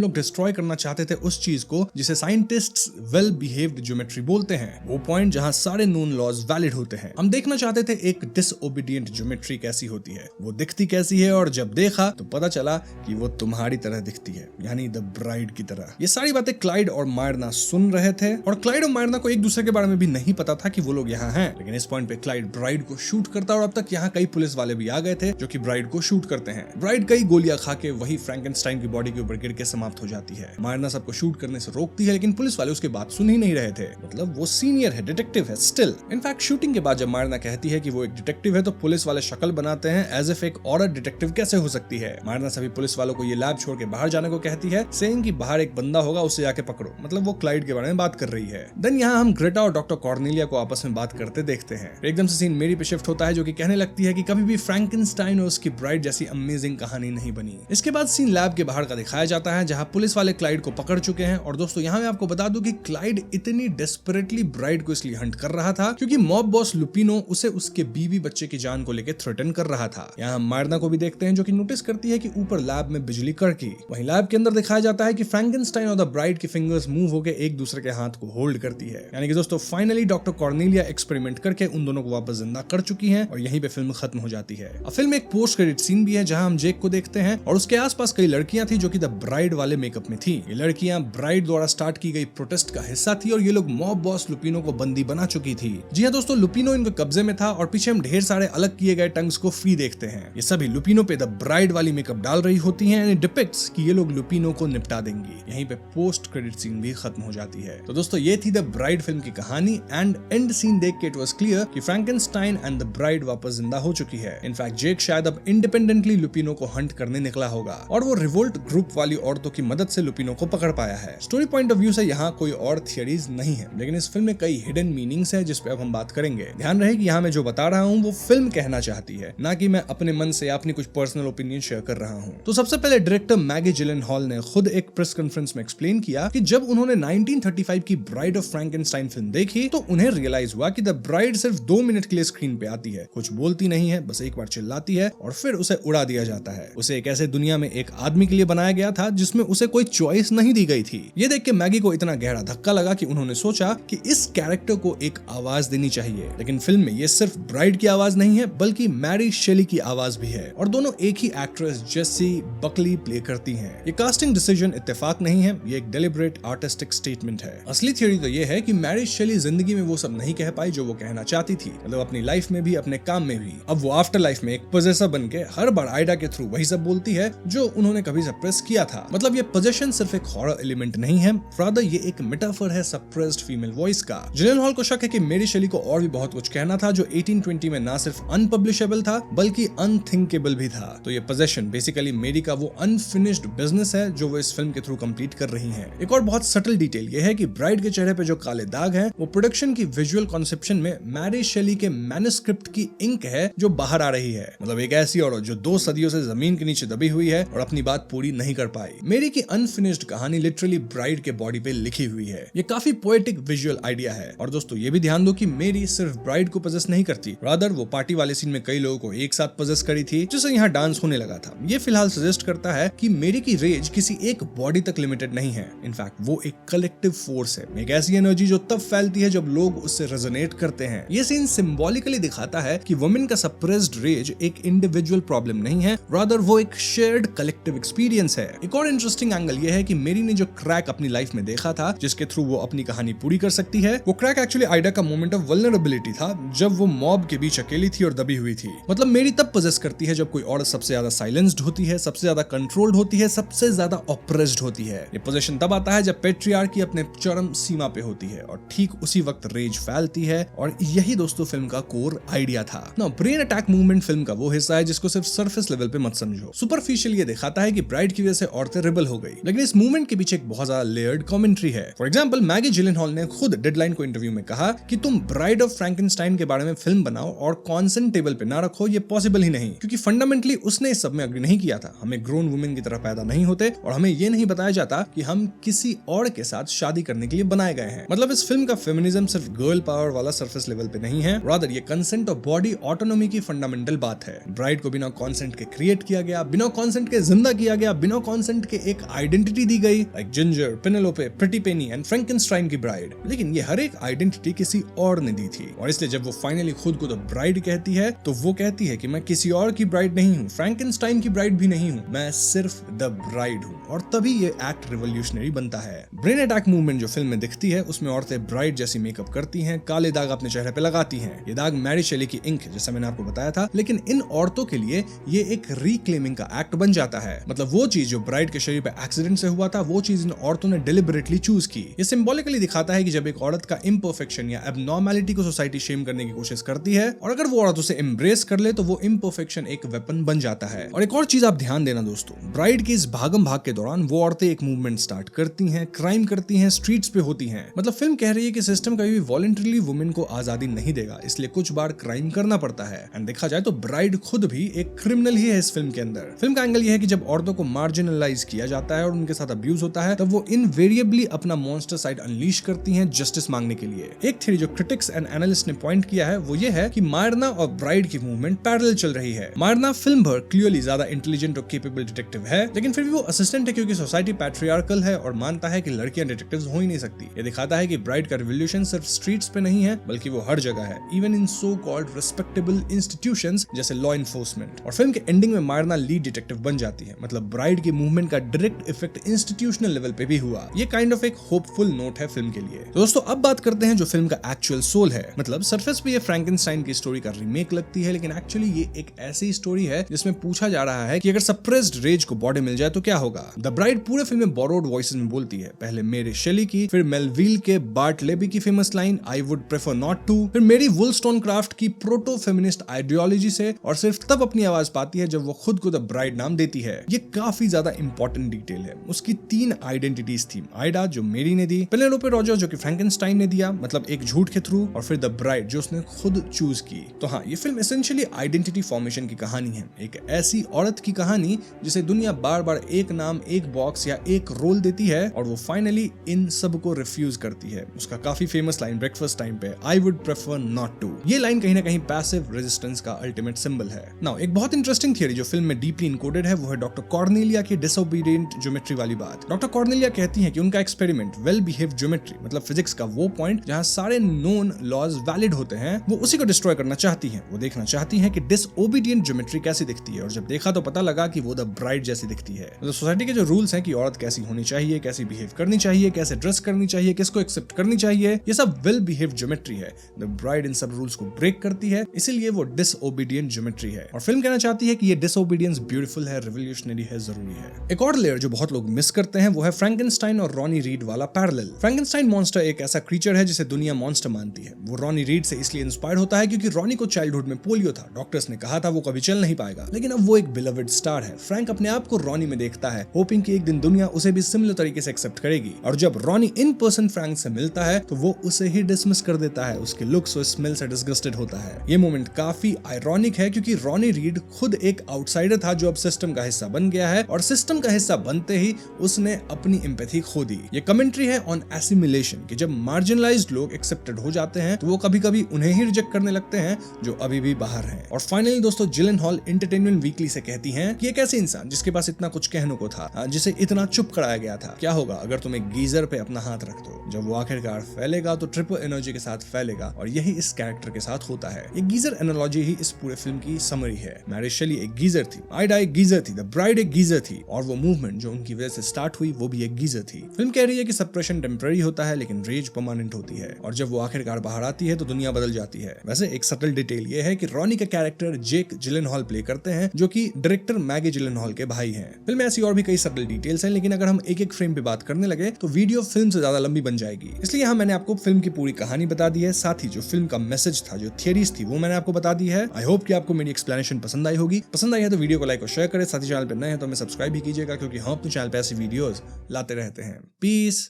लोग डिस्ट्रॉय करना चाहते थे उस चीज को जिसे साइंटिस्ट्स वेल बिहेव्ड ज्योमेट्री बोलते हैं, वो पॉइंट जहां सारे नोन लॉज वैलिड होते हैं। हम देखना चाहते थे एक डिसओबीडिएंट ज्योमेट्री कैसी होती है, वो दिखती कैसी है, और जब देखा तो पता चला कि वो तुम्हारी तरह दिखती है, यानी द ब्राइड की तरह। ये सारी बातें क्लाइड और मायरना सुन रहे थे और क्लाइड और मायरना को एक दूसरे के बारे में भी नहीं पता था कि वो लोग यहाँ हैं। लेकिन इस पॉइंट पे क्लाइड ब्राइड को शूट करता और अब तक यहाँ कई पुलिस वाले भी आ गए थे जो कि ब्राइड को शूट करते हैं। ब्राइड कई गोलियां खा के वही फ्रैंकेनस्टाइन की बॉडी के ऊपर गिर के समाप्त हो जाती है। मायरना सबको शूट करने से रोकती है, लेकिन पुलिस वाले उसके बात सुन ही नहीं रहे थे। मतलब वो सीनियर है, डिटेक्टिव है स्टिल। इनफैक्ट शूटिंग के बाद जब मायरना कहती है कि वो एक डिटेक्टिव है तो पुलिस वाले शक्ल बनाते हैं एज इफ एक औरत डिटेक्टिव कैसे हो सकती है। मायरना सभी पुलिस वालों को ये लैब छोड़ के बाहर जाने को कहती है, सेइंग कि बाहर एक बंदा होगा, उसे जाके पकड़ो। मतलब वो क्लाइड के बारे में बात कर रही है। देन यहाँ हम ग्रेटा और डॉक्टर कॉर्नेलिया को आपस में बात करते देखते हैं। एकदम से सीन मेरी पे शिफ्ट होता है, जो कि कहने लगती है कि कभी भी फ्रैंकेनस्टाइन और उसकी ब्राइड जैसी अमेजिंग कहानी नहीं बनी। इसके बाद सीन लैब के बाहर का दिखाया जाता है, जहां पुलिस वाले क्लाइड को पकड़ चुके हैं। और दोस्तों यहाँ मैं आपको बता दूं कि क्लाइड इतनी डेस्परेटली ब्राइड को इसलिए हंट कर रहा था क्योंकि मॉब बॉस लुपिनो उसे उसके बीवी बच्चे की जान को लेकर थ्रेटन कर रहा था। यहाँ हम मायरना को भी देखते हैं, जो कि नोटिस करती है कि ऊपर लैब में बिजली कड़की। वहीं लैब के अंदर दिखाया जाता है कि फ्रैंकेनस्टाइन और द ब्राइड की फिंगर्स मूव होकर एक दूसरे के हाथ को होल्ड करती है। यानी कि दोस्तों फाइनली डॉक्टर कॉर्नेलिया एक्सपेरिमेंट करके उन दोनों को वापस जिंदा कर चुकी हैं और यहीं पे फिल्म खत्म हो जाती है। अब फिल्म में एक पोस्ट क्रेडिट सीन भी है, जहां हम जेक को देखते हैं और उसके आसपास कई लड़कियां थी जो कि द ब्राइड वाले मेकअप में थी। ये लड़कियां ब्राइड द्वारा स्टार्ट की गई प्रोटेस्ट का हिस्सा थी और ये लोग मॉब बॉस लुपिनो को बंदी बना चुकी थी। जी हाँ दोस्तों, लुपिनो इनके कब्जे में था और पीछे हम ढेर सारे अलग किए गए टंग्स को फ्री देखते हैं। ये सभी लुपिनो पे द ब्राइड वाली मेकअप डाल रही होती हैं एंड इट डिपिक्ट्स कि ये लोग लुपिनो को निपटा देंगी। यहीं पे पोस्ट क्रेडिट सीन भी खत्म हो जाती है। तो दोस्तों ये थी द ब्राइड फिल्म की कहानी एंड एंड सीन देख के इट वाज क्लियर कि फ्रैंकेनस्टाइन एंड द ब्राइड वापस जिंदा हो चुकी है। इनफैक्ट जेक शायद अब इंडिपेंडेंटली लुपिनो को हंट करने निकला होगा और वो रिवोल्ट ग्रुप वाली औरतों की मदद से लुपिनो को पकड़ पाया है। स्टोरी पॉइंट ऑफ व्यू से यहाँ कोई और थियरीज नहीं है, लेकिन इस फिल्म में कई हिडन मीनिंग्स है जिस पे अब हम बात करेंगे। ध्यान रहे कि यहाँ मैं जो बता रहा हूँ वो फिल्म कहना चाहती है, ना कि मैं अपने मन से अपनी कुछ पर्सनल ओपिनियन शेयर कर रहा हूँ। तो सबसे पहले डायरेक्टर मैगी जिलेनहॉल ने खुद एक प्रेस कॉन्फ्रेंस में एक्सप्लेन किया कि जब उन्होंने 1935 की ब्राइड ऑफ फ्रैंकेनस्टाइन फिल्म देखी तो उन्हें रियलाइज हुआ कि द ब्राइड सिर्फ 2 मिनट के लिए स्क्रीन पे आती है, कुछ बोलती नहीं है, बस एक बार चिल्लाती है और फिर उसे उड़ा दिया जाता है। उसे एक ऐसे दुनिया में एक आदमी के लिए बनाया गया था जिसमें उसे कोई चॉइस नहीं दी गई थी। ये देख के मैगी को इतना गहरा धक्का लगा कि उन्होंने सोचा कि इस कैरेक्टर को एक आवाज देनी चाहिए। लेकिन फिल्म में ये सिर्फ ब्राइड की आवाज नहीं है बल्कि मैरी शेली की आवाज भी है और दोनों एक ही एक्ट्रेस जेसी बकली प्ले करती हैं। ये कास्टिंग डिसीजन इत्तेफाक नहीं है, ये एक डेलिब्रेट आर्टिस्टिक स्टेटमेंट है। असली थ्योरी तो ये है कि मैरी शेली जिंदगी में वो सब नहीं कह पाई जो वो कहना चाहती थी, मतलब अपनी लाइफ में भी अपने काम में भी। अब वो आफ्टर लाइफ में एक पोजेसर बन के हर बार आइडा के थ्रू वही सब बोलती है जो उन्होंने कभी सप्रेस किया था। मतलब ये पोजेशन सिर्फ एक हॉरर एलिमेंट नहीं है, रादर ये एक मेटाफर है सप्रेस्ड फीमेल वॉइस का। जिलेनहॉल को शक है कि मैरी शेली को और भी बहुत कुछ कहना था जो 1820 में ना सिर्फ अनपब्लिशेबल था बल्कि अनथिंकेबल भी था। तो ये पोजेशन बेसिकली मेरी का वो अनफिनिश्ड बिजनेस है जो वो इस फिल्म के थ्रू कंप्लीट कर रही हैं। एक और बहुत सटल डिटेल ये है कि ब्राइड के चेहरे पे जो काले दाग हैं वो प्रोडक्शन की विजुअल कॉन्सेप्शन में मैरी शेली के मैन्युस्क्रिप्ट की इंक है जो बाहर आ रही है। मतलब एक ऐसी औरत जो 2 सदियों से जमीन के नीचे दबी हुई है और अपनी बात पूरी नहीं कर पाई। मेरी की अनफिनिश्ड अनफिनिश्ड कहानी लिटरली ब्राइड के बॉडी पे लिखी हुई है। ये काफी पोएटिक विजुअल आइडिया है। और दोस्तों ये भी ध्यान दो कि मेरी सिर्फ ब्राइड को पजेस नहीं करती, रादर वो पार्टी वाले सीन में कई लोगों को एक साथ पजेस करी थी, जिससे यहाँ डांस होने लगा था। ये फिलहाल सजेस्ट करता है कि मेरी की रेज किसी एक बॉडी तक लिमिटेड नहीं है। इनफैक्ट वो एक कलेक्टिव फोर्स है, एक ऐसी एनर्जी जो तब फैलती है जब लोग उससे रेजोनेट करते हैं। ये सीन सिंबॉलिकली दिखाता है कि वुमेन का सप्रेस्ड रेज एक इंडिविजुअल प्रॉब्लम नहीं है, रादर वो एक शेयर्ड कलेक्टिव एक्सपीरियंस है। एक और इंटरेस्टिंग एंगल ये है कि मेरी ने जो क्रैक अपनी लाइफ में देखा था, जिसके थ्रू वो अपनी कहानी पूरी कर सकती है, वो क्रैक एक्चुअली आइडा का मोमेंट ऑफ वल्नरेबिलिटी था, जब वो मॉब के बीच अकेली थी और दबी हुई थी। मतलब मेरी तब पोजेस करती है जब कोई औरत सबसे ज्यादा साइलेंस्ड होती है, सबसे ज्यादा कंट्रोल्ड होती है, सबसे ज्यादा ऑप्रेस्ड होती है। ये पोजीशन तब आता है जब पेट्रियार्की अपने चरम सीमा पे होती है और ठीक उसी वक्त रेज फैलती है। और यही दोस्तों फिल्म का कोर आइडिया था। Now brain attack movement film का वो हिस्सा है जिसको सिर्फ सरफेस लेवल पे मत समझो। सुपरफिशियल ये दिखाता है कि ब्राइड की वजह से औरतें रिबल हो गई, लेकिन इस मूवमेंट के पीछे एक बहुत ज्यादा लेयर्ड कमेंट्री है। फॉर एग्जांपल मैगी जिलेनहॉल ने खुद डेडलाइन को इंटरव्यू में कहा कि तुम ब्राइड ऑफ फ्रैंकेनस्टाइन के बारे में फिल्म बनाओ और कॉन्सेंट टेबल पे ना रखो, ये पॉसिबल ही नहीं, क्योंकि फंडामेंटली उसने इस सब में अग्री नहीं किया था। हमें ग्रोन वुमेन की तरह पैदा नहीं होते और हमें ये नहीं बताया जाता कि हम किसी और के साथ शादी करने के लिए बनाए गए हैं। मतलब इस फिल्म का फेमिनिज्म सिर्फ गर्ल पावर वाला सरफेस लेवल पे नहीं है, रादर ये कंसेंट और बॉडी ऑटोनॉमी की फंडामेंटल बात है। ब्राइड को बिना कॉन्सेंट के क्रिएट किया गया, बिना कॉन्सेंट के जिंदा किया गया, बिना कॉन्सेंट के एक आइडेंटिटी दी गई, like ginger, Penelope, pretty Penney and Frankenstein की ब्राइड। लेकिन ये हर एक आइडेंटिटी किसी और ने दी थी, और इसलिए जब वो फाइनली खुद को द ब्राइड कहती है तो वो कहती है कि मैं किसी और की ब्राइड नहीं हूँ, फ्रैंकेनस्टाइन की ब्राइड भी नहीं हूँ, मैं सिर्फ द ब्राइड हूँ। और तभी ये एक्ट रिवोल्यूशनरी बनता है। ब्रेन अटैक मूवमेंट जो फिल्म में दिखती है उसमें औरतें ब्राइड जैसी मेकअप करती हैं, काले दाग अपने चेहरे पे लगाती हैं। ये दाग मैरी शेली की इंक है, जैसा मैंने आपको बताया था। लेकिन इन औरतों के लिए ये एक रिक्लेमिंग का एक्ट बन जाता है। मतलब वो चीज जो ब्राइड के शरीर पे एक्सीडेंट से हुआ था, वो चीज इन औरतों ने डिलिबरेटली चूज की। ये सिंबॉलिकली दिखाता है कि जब एक औरत का इम्परफेक्शन या एबनॉर्मैलिटी को सोसाइटी शेम करने की कोशिश करती है, और अगर वो औरत उसे एम्ब्रेस कर ले तो वो इम्परफेक्शन एक वेपन बन जाता है। और एक और चीज आप ध्यान देना दोस्तों, ब्राइड की इस भागम भाग के दौरान वो औरतें एक मूवमेंट स्टार्ट करती हैं, क्राइम करती हैं, स्ट्रीट्स पे होती हैं। मतलब फिल्म कह रही है कि सिस्टम कभी भी वॉलंटरीली वुमेन को आजादी नहीं देगा, इसलिए कुछ बार क्राइम करना पड़ता है। एंड देखा जाए तो ब्राइड खुद भी एक क्रिमिनल ही है इस फिल्म के अंदर। फिल्म का एंगल यह है कि जब औरतों को मार्जिनलाइज किया जाता है और उनके साथ अब्यूज होता है, तब वो इनवेरिएबली अपना मॉन्स्टर साइड अनलीश करती हैं जस्टिस मांगने के लिए। एक थ्योरी जो क्रिटिक्स एंड एनालिस्ट ने पॉइंट किया है वो ये है कि मायरना और ब्राइड की मूवमेंट पैरेलल चल रही है। मायरना फिल्म भर क्लियरली ज्यादा इंटेलिजेंट और केपेबल डिटेक्टिव है, लेकिन फिर भी वो असिस्टेंट है क्योंकि सोसाइटी पैट्रियार्कल है और मानता है कि लड़कियां डिटेक्टिव्स हो ही नहीं सकती। ये दिखाता है कि ब्राइड का रिवोल्यूशन सिर्फ स्ट्रीट्स पे नहीं है, बल्कि वो हर जगह है, even in so called respectable institutions जैसे लॉ एनफोर्समेंट। और फिल्म के एंडिंग में मायरना लीड डिटेक्टिव बन जाती है। मतलब ब्राइड की मूवमेंट का डायरेक्ट इफेक्ट इंस्टीट्यूशनल लेवल पे भी हुआ। ये काइंड ऑफ एक होपफुल नोट है फिल्म के लिए। तो दोस्तों अब बात करते हैं जो फिल्म का एक्चुअल सोल है। मतलब सरफेस पे ये फ्रैंकेनस्टाइन की स्टोरी का रीमेक लगती है, लेकिन एक्चुअली ये एक ऐसी स्टोरी है जिसमें पूछा जा रहा है कि अगर सप्रेस्ड रेज को बॉडी मिल जाए तो क्या होगा। द ब्राइड पूरे फिल्म में बोरोड वॉइसेस में बोलती है, पहले मेरी शेली की, फिर मेलविल के बार्ट लेबी की famous line I would prefer not to, फिर मेरी वुलस्टोनक्राफ्ट की प्रोटो फेमिनिस्ट आइडियोलॉजी से, और सिर्फ तब अपनी आवाज पाती है जब वो खुद को द ब्राइड नाम देती है। ये काफी ज्यादा इंपॉर्टेंट डिटेल है। उसकी 3 आइडेंटिटीज थी, आइडा जो मेरी ने दी, पेनेलोपे रोजर जो कि फ्रैंकेनस्टाइन ने दिया, मतलब एक झूठ के थ्रू, और फिर द ब्राइड जो उसने खुद चूज की। तो हाँ, ये फिल्म एसेंशियली आइडेंटिटी फॉर्मेशन की कहानी है। एक ऐसी औरत की कहानी जिसे दुनिया बार बार एक नाम, एक बॉक्स या एक रोल देती है और वो फाइनली इन सब को रिफ्यूज करती है। उसका काफी फेमस लाइन ब्रेकफास्ट टाइम पे, I would prefer not to. ये लाइन कहीं ना कहीं पैसिव रेजिस्टेंस का अल्टीमेट सिंबल है। नाउ एक बहुत इंटरेस्टिंग थियरी जो फिल्म में डीपली इनकोडेड है वो है डॉक्टर कॉर्नेलिया की डिसोबीडिएंट ज्योमेट्री वाली बात। डॉक्टर कॉर्नेलिया कहती हैं कि उनका एक्सपेरिमेंट वेल बिहेव्ड ज्योमेट्री, मतलब फिजिक्स का वो पॉइंट जहां सारे नोन लॉज वैलिड होते हैं, वो उसी को डिस्ट्रॉय करना चाहती हैं। वो देखना चाहती हैं कि डिसओबीडिएंट ज्योमेट्री कैसी दिखती है, और जब देखा तो पता लगा कि वो द ब्राइड जैसी दिखती है। मतलब सोसाइटी के जो रूल्स हैं कि औरत कैसी होनी चाहिए, कैसी बिहेव करनी चाहिए, कैसे ड्रेस करनी चाहिए, किसको एक्सेप्ट करनी चाहिए, ये सब वेल बिहेव्ड ज्योमेट्री है। द ब्राइड इन सब रूल्स को ब्रेक करती है, इसीलिए वो डिसओबीडिएंट ज्योमेट्री है। और फिल्म कहना चाहती है कि ये डिसओबीडियंस ब्यूटीफुल है, रिवोल्यूशनरी है, जरूरी है। एक और लेयर जो बहुत लोग मिस करते हैं वो है फ्रैंकेनस्टाइन और रॉनी रीड वाला पैरेलल। फ्रैंकेनस्टाइन मॉन्स्टर एक ऐसा क्रीचर है जिसे दुनिया मॉन्स्टर मानती है। वो रॉनी रीड से इसलिए इंस्पायर्ड होता है क्योंकि रॉनी को चाइल्डहुड में पोलियो था, डॉक्टर्स ने कहा था वो कभी चल नहीं पाएगा, लेकिन अब वो एक बिलवड स्टार है। फ्रैंक अपने आप को रॉनी में देखता है, होपिंग कि एक दिन दुनिया उसे भी सिमिलर तरीके से एक्सेप्ट करेगी। और जब रॉनी इन पर्सन फ्रैंक से मिलता है तो वो उसे ही डिसमिस कर देता है, उसके लुक्स और स्मेल से डिसगस्टेड होता है। ये मोमेंट काफी आयरॉनिक है क्योंकि रॉनी रीड खुद एक आउटसाइडर था जो अब सिस्टम का हिस्सा बन गया है, और सिस्टम का हिस्सा बनते ही उसने अपनी एम्पैथी खो दी। ये कमेंट्री है ऑन एसिमिलेशन कि जब मार्जिनलाइज्ड लोग एक्सेप्टेड हो जाते हैं तो वो कभी-कभी उन्हें ही रिजेक्ट करने लगते हैं जो अभी भी बाहर हैं। और फाइनली दोस्तों, जिलेनहॉल एंटरटेनमेंट वीकली से कहती हैं कि एक ऐसे इंसान जिसके पास इतना कुछ कहने को था, जिसे इतना चुप कराया गया था, क्या होगा अगर तुम एक गीजर पे अपना हाथ रख दो? जब वो आखिरकार फैलेगा तो ट्रिपल एनर्जी के साथ फैलेगा, और यही इस कैरेक्टर के साथ होता है। ये गीजर एनालॉजी ही इस पूरे फिल्म की समरी है। मैरी शेली एक गीजर थी, आइडा एक गीजर थी, द ब्राइड एक गीजर थी, और वो मूवमेंट जो उनकी वजह से स्टार्ट हुई वो भी एक गीजर थी। फिल्म कह रही है कि सप्रेशन टेम्पररी होता है लेकिन रेज परमानेंट होती है, और जब वो आखिरकार बाहर आती है तो दुनिया बदल जाती है। वैसे एक सटल डिटेल ये है कि रॉनी का कैरेक्टर जेक जिलेनहॉल प्ले करते हैं, जो कि डायरेक्टर मैगी जिलेनहॉल के भाई हैं। फिल्म में ऐसी और भी कई सटल डिटेल्स हैं, लेकिन अगर हम एक एक फ्रेम पे बात करने लगे तो वीडियो फिल्म से ज्यादा लंबी बन जाएगी। इसलिए यहाँ मैंने आपको फिल्म की पूरी कहानी बता दी है, साथ ही जो फिल्म का मैसेज था, जो थियरीज थी, वो मैंने आपको बता दी है। आई होप कि आपको मेरी एक्सप्लेनेशन पसंद आई होगी। पसंद आई है तो वीडियो को लाइक और शेयर करें, साथ ही चैनल पर नए हैं तो हमें सब्सक्राइब भी कीजिएगा, क्योंकि हम अपने चैनल पे ऐसी वीडियोस लाते रहते हैं। पीस।